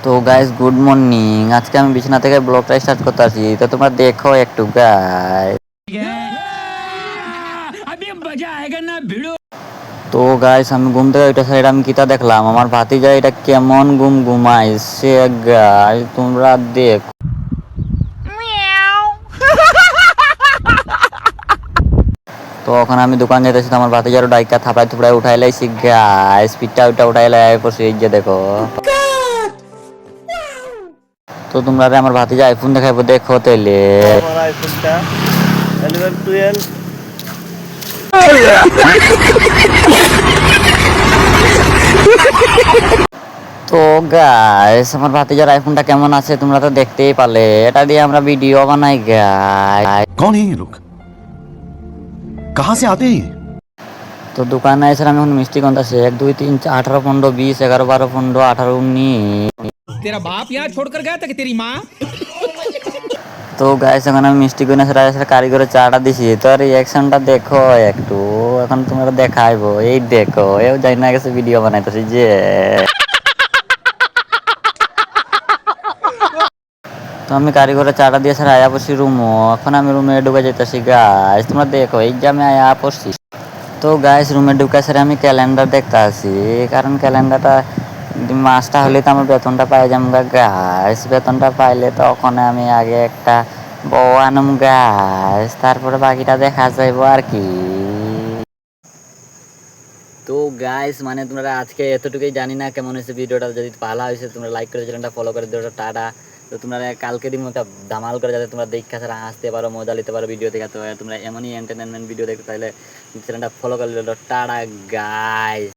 তো guys good morning. আজকে আমি বিছানা থেকে ব্লগটা স্টার্ট করতে আসি, তো তোমরা দেখো একটু গাইস। তো গাইস আমি ঘুম থেকে ওইটা সাইড আমি কিতা দেখলাম, আমার ভাতিজা এটা কেমন ঘুমাইছে গাইস, তোমরা দেখো। তো ওখানে আমি দোকান যেতেছি, তো আমার ভাতিজারও ডাইকা থাপড়ায় থুপড়ায় উঠাই লাইছি গাইস, পিঠটা ওইটা উঠাই লাই পড়ছি, এই যে দেখো। তো তোমরা আমার ভাতিজা আইফোন দেখাইবো, দেখো তাইলে। আমার আইফোনটা 11 12। তো গাইস আমার ভাতিজার আইফোনটা কেমন আছে তোমরা তো দেখতেই পালে, এটা দিয়ে আমরা ভিডিও বানাই গাইস। कौन है ये लोग? कहां से आते हैं ये? তো দোকানে এসে আমি এখন মিষ্টি কিনতেছি, 1 2 3 4 18 15 20 11 12 15 18 19। तेरा बाप यहाँ छोड़कर गया था कि तेरी माँ? তো গাইস এখন আমি মিষ্টি কিনে এসে কারিগরের চাটা দিছি, তো রিয়াকশনটা দেখো একটু। এখন তোমরা দেখাইবো, এই দেখো এও যাই না গেছে ভিডিও বানাইতেছি যে। তো আমি কারিগরের চাটা দিয়ে স্যার আয়া পড়ছি রুমও, এখন আমি রুমে ঢুকে যেতেছি গাইস, তোমরা দেখো এই যে আমি আয়া পড়ছি। তো গাইস রুমে ঢুকে স্যার আমি ক্যালেন্ডার দেখতে আসি, কারণ ক্যালেন্ডারটা মাসটা হলে তো আমার বেতনটা পাই যাম গাইস। বেতনটা পাইলে তখন আমি আগে একটা বউ আনুম গাইস, তারপরে বাকিটা দেখা যাইবো আর কি। তো গাইস মানে তোমরা আজকে এতটুকুই, জানি না কেমন হয়েছে ভিডিওটা। যদি ভালো হয়েছে তোমরা লাইক করে চ্যানেলটা ফলো করে দিও, টাটা। তো তোমরা কালকে দিন একটা ধামাল করে, যাতে তোমরা দেখা ছাড়া হাসতে পারো, মজা নিতে পারো ভিডিও থেকে। তো তোমরা এমনই এন্টারটেনমেন্ট ভিডিও দেখতে চাইলে চ্যানেলটা ফলো করে দিও, টাটা গাইস।